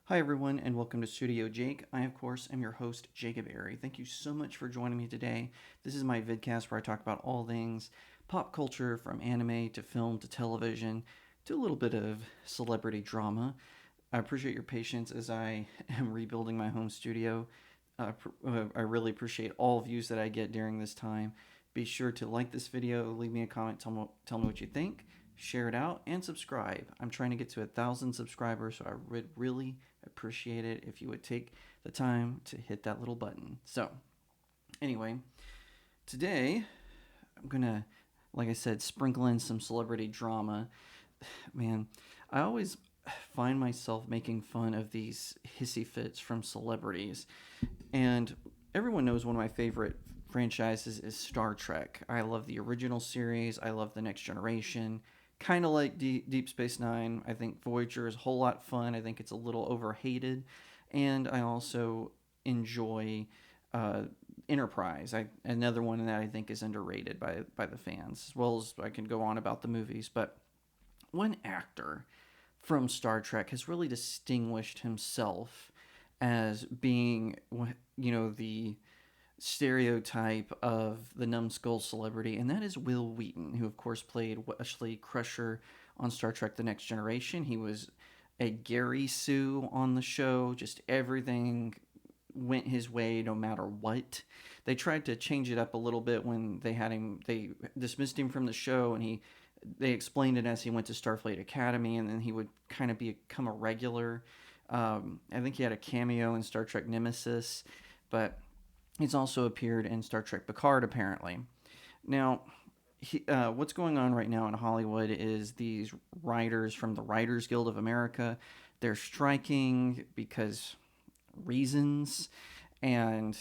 Hi, everyone, and welcome to StudioJake. I, of course, am your host, Jacob Airy. Thank you so much for joining me today. This is my vidcast where I talk about all things pop culture, from anime to film to television to a little bit of celebrity drama. I appreciate your patience as I am rebuilding my home studio. I really appreciate all views that I get during this time. Be sure to like this video, leave me a comment, tell me what you think, share it out, and subscribe. I'm trying to get to 1,000 subscribers, so I would really appreciate it if you would take the time to hit that little button. So, anyway, today I'm gonna, like I said, sprinkle in some celebrity drama. Man, I always find myself making fun of these hissy fits from celebrities. And everyone knows one of my favorite franchises is Star Trek. I love the original series, I love The Next Generation. Kind of like Deep Space Nine. I think Voyager is a whole lot fun. I think it's a little overhated. And I also enjoy uh, Enterprise. Another one that I think is underrated by the fans, as well as I can go on about the movies. But one actor from Star Trek has really distinguished himself as being, the stereotype of the numbskull celebrity, and that is Wil Wheaton, who, of course, played Wesley Crusher on Star Trek The Next Generation. He was a Gary Sue on the show, just everything went his way no matter what. They tried to change it up a little bit when they dismissed him from the show, and they explained it as he went to Starfleet Academy, and then he would kind of become a regular. I think he had a cameo in Star Trek Nemesis, but he's also appeared in Star Trek Picard, apparently. Now, what's going on right now in Hollywood is these writers from the Writers Guild of America, they're striking because reasons, and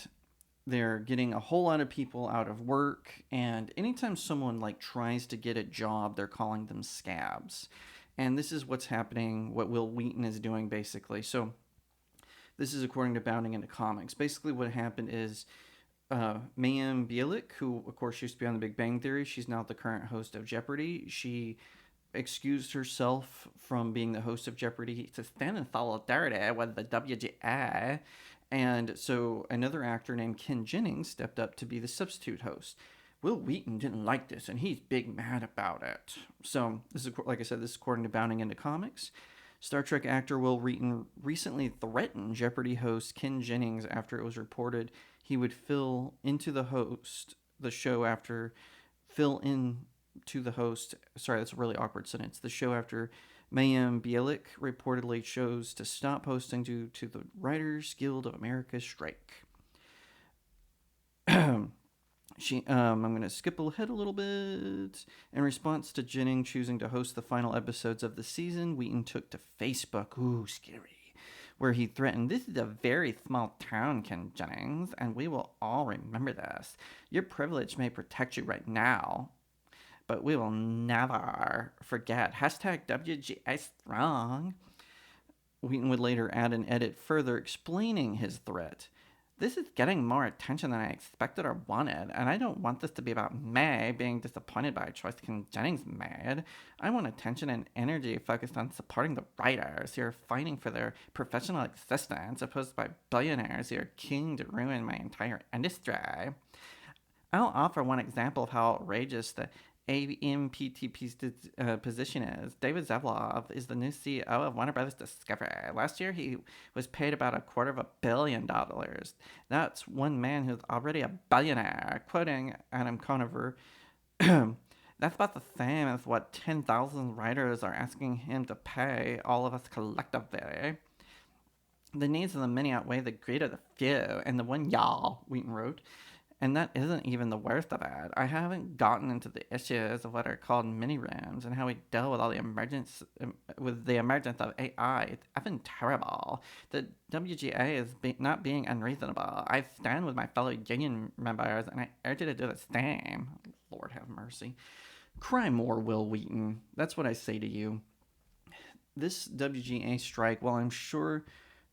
they're getting a whole lot of people out of work. And anytime someone tries to get a job, they're calling them scabs. And this is what's happening, what Wil Wheaton is doing, basically. So this is according to Bounding into Comics. Basically, what happened is Mayim Bialik, who of course used to be on The Big Bang Theory, she's now the current host of Jeopardy. She excused herself from being the host of Jeopardy to stand in solidarity with the WGA. And so another actor named Ken Jennings stepped up to be the substitute host. Wil Wheaton didn't like this, and he's big mad about it. So this is, like I said, this is according to Bounding into Comics. Star Trek actor Wil Wheaton recently threatened Jeopardy host Ken Jennings after it was reported he would fill in to the host. Sorry, that's a really awkward sentence. The show after Mayim Bialik reportedly chose to stop hosting due to the Writers Guild of America strike. I'm going to skip ahead a little bit. In response to Jennings choosing to host the final episodes of the season, Wheaton took to Facebook, ooh, scary, where he threatened, "This is a very small town, Ken Jennings, and we will all remember this. Your privilege may protect you right now, but we will never forget. Hashtag WGA strong." Wheaton would later add an edit further explaining his threat. "This is getting more attention than I expected or wanted, and I don't want this to be about me being disappointed by a choice Ken Jennings made. I want attention and energy focused on supporting the writers who are fighting for their professional existence, opposed by billionaires who are keen to ruin my entire industry." I'll offer one example of how outrageous the AMPTP's position is. David Zaslav is the new CEO of Warner Brothers Discovery. Last year, he was paid about $250 million. That's one man who's already a billionaire. Quoting Adam Conover, "That's about the same as what 10,000 writers are asking him to pay all of us collectively. The needs of the many outweigh the greed of the few, and the one y'all," Wheaton wrote. And that isn't even the worst of it. I haven't gotten into the issues of what are called mini rooms and how we deal with all the with the emergence of AI. It's effing terrible. The WGA is not being unreasonable. I stand with my fellow union members, and I urge you to do the same. Lord have mercy. Cry more, Wil Wheaton. That's what I say to you. This WGA strike, while I'm sure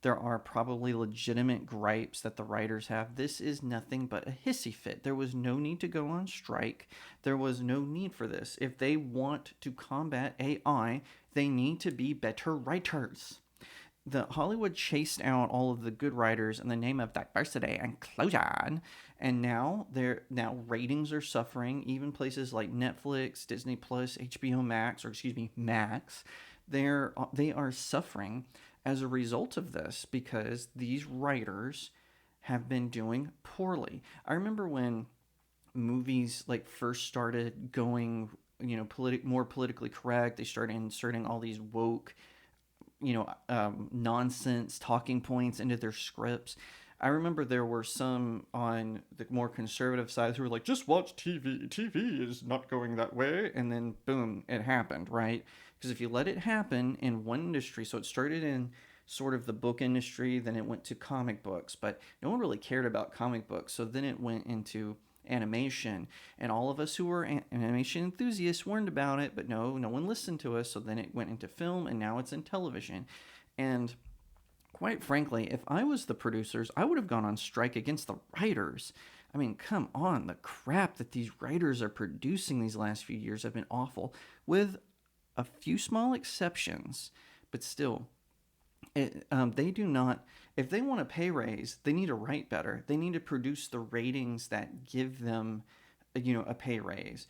there are probably legitimate gripes that the writers have, this is nothing but a hissy fit. There was no need to go on strike. There was no need for this. If they want to combat AI, they need to be better writers. the Hollywood chased out all of the good writers in the name of diversity and inclusion, and now ratings are suffering. Even places like Netflix, Disney Plus, HBO Max, or excuse me, Max, they are suffering as a result of this because these writers have been doing poorly. I remember when movies like first started going, more politically correct. They started inserting all these woke, nonsense talking points into their scripts. I remember there were some on the more conservative side who were like, just watch TV. TV is not going that way. And then, boom, it happened, right? Because if you let it happen in one industry, so it started in sort of the book industry, then it went to comic books, but no one really cared about comic books. So then it went into animation, and all of us who were animation enthusiasts warned about it, but no one listened to us. So then it went into film, and now it's in television. And quite frankly, if I was the producers, I would have gone on strike against the writers. I mean, come on, the crap that these writers are producing these last few years have been awful, with a few small exceptions, but still, they do not. If they want a pay raise, they need to write better. They need to produce the ratings that give them, a pay raise.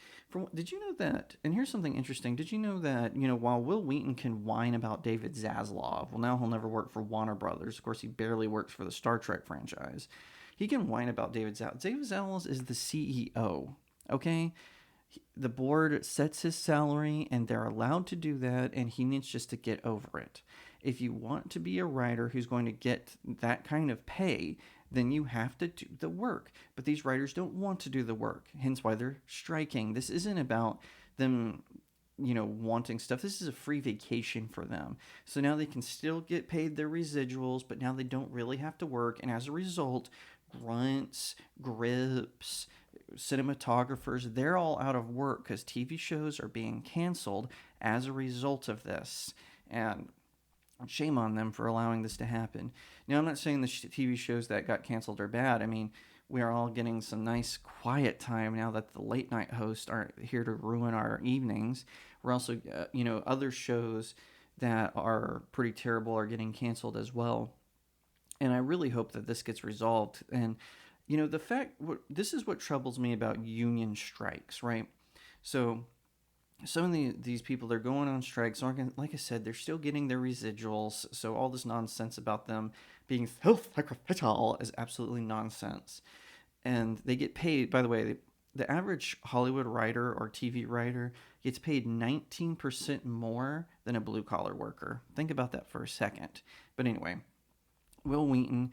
Did you know that? And here's something interesting. Did you know that while Wil Wheaton can whine about David Zaslav, well, now he'll never work for Warner Brothers. Of course, he barely works for the Star Trek franchise. He can whine about David Zaslav. David Zaslav is the CEO. Okay. The board sets his salary, and they're allowed to do that, and he needs just to get over it. If you want to be a writer who's going to get that kind of pay, then you have to do the work. But these writers don't want to do the work, hence why they're striking. This isn't about them, wanting stuff. This is a free vacation for them. So now they can still get paid their residuals, but now they don't really have to work. And as a result, grunts, grips, cinematographers, they're all out of work because TV shows are being canceled as a result of this. And shame on them for allowing this to happen. Now, I'm not saying the TV shows that got canceled are bad. I mean, we are all getting some nice quiet time now that the late night hosts aren't here to ruin our evenings. We're also, other shows that are pretty terrible are getting canceled as well. And I really hope that this gets resolved. And, this is what troubles me about union strikes, right? So some of these people, they're going on strikes, aren't, like I said, they're still getting their residuals. So all this nonsense about them being self-sacrificial is absolutely nonsense. And they get paid, by the way, the average Hollywood writer or TV writer gets paid 19% more than a blue-collar worker. Think about that for a second. But anyway, Wil Wheaton,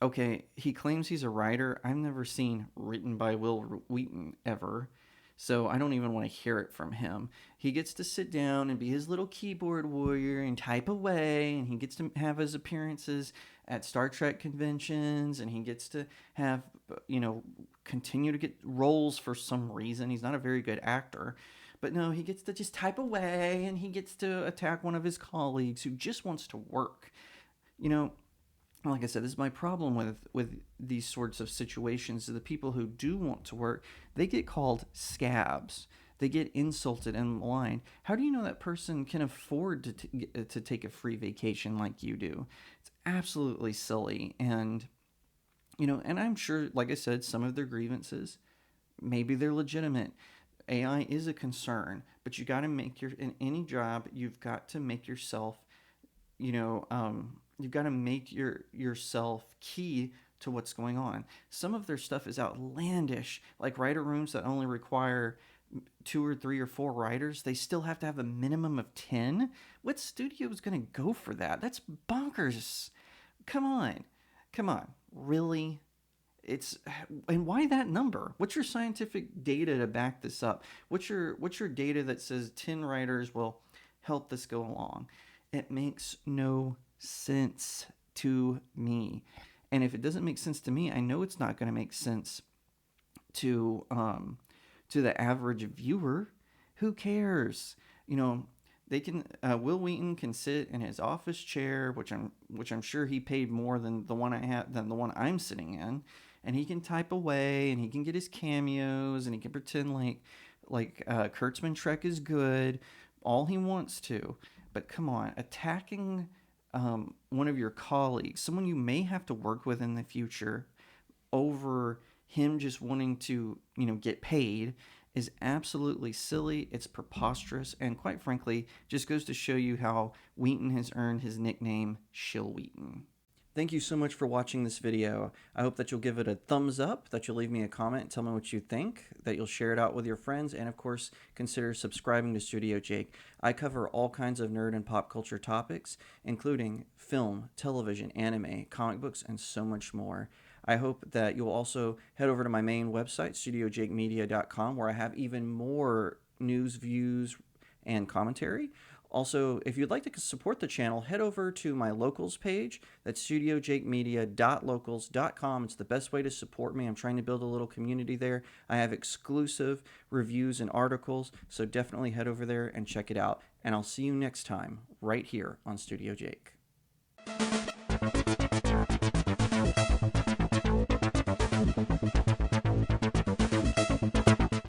okay, he claims he's a writer. I've never seen written by Wil Wheaton ever. So I don't even want to hear it from him. He gets to sit down and be his little keyboard warrior and type away, and he gets to have his appearances at Star Trek conventions, and he gets to have, continue to get roles for some reason. He's not a very good actor. But no, he gets to just type away, and he gets to attack one of his colleagues who just wants to work. Like I said, this is my problem with these sorts of situations. The people who do want to work, they get called scabs. They get insulted and maligned. How do you know that person can afford to take a free vacation like you do? It's absolutely silly. And, and I'm sure, like I said, some of their grievances, maybe they're legitimate. AI is a concern, but you got to in any job, you've got to make yourself, you've got to make yourself key to what's going on. Some of their stuff is outlandish, like writer rooms that only require 2 or 3 or 4 writers. They still have to have a minimum of 10. What studio is going to go for that? That's bonkers. Come on, really? And why that number? What's your scientific data to back this up? What's your data that says 10 writers will help this go along? It makes no sense to me. And if it doesn't make sense to me, I know it's not going to make sense to the average viewer. Who cares? They can. Wil Wheaton can sit in his office chair, which I'm sure he paid more than the one I'm sitting in, and he can type away, and he can get his cameos, and he can pretend like Kurtzman Trek is good, all he wants to. But come on, attacking one of your colleagues, someone you may have to work with in the future, over him just wanting to, get paid is absolutely silly. It's preposterous, and quite frankly, just goes to show you how Wheaton has earned his nickname, Shill Wheaton. Thank you so much for watching this video. I hope that you'll give it a thumbs up, that you'll leave me a comment and tell me what you think, that you'll share it out with your friends, and of course, consider subscribing to Studio Jake. I cover all kinds of nerd and pop culture topics, including film, television, anime, comic books, and so much more. I hope that you'll also head over to my main website, StudioJakeMedia.com, where I have even more news, views, and commentary. Also, if you'd like to support the channel, head over to my locals page. That's studiojakemedia.locals.com. It's the best way to support me. I'm trying to build a little community there. I have exclusive reviews and articles, so definitely head over there and check it out. And I'll see you next time right here on Studio Jake.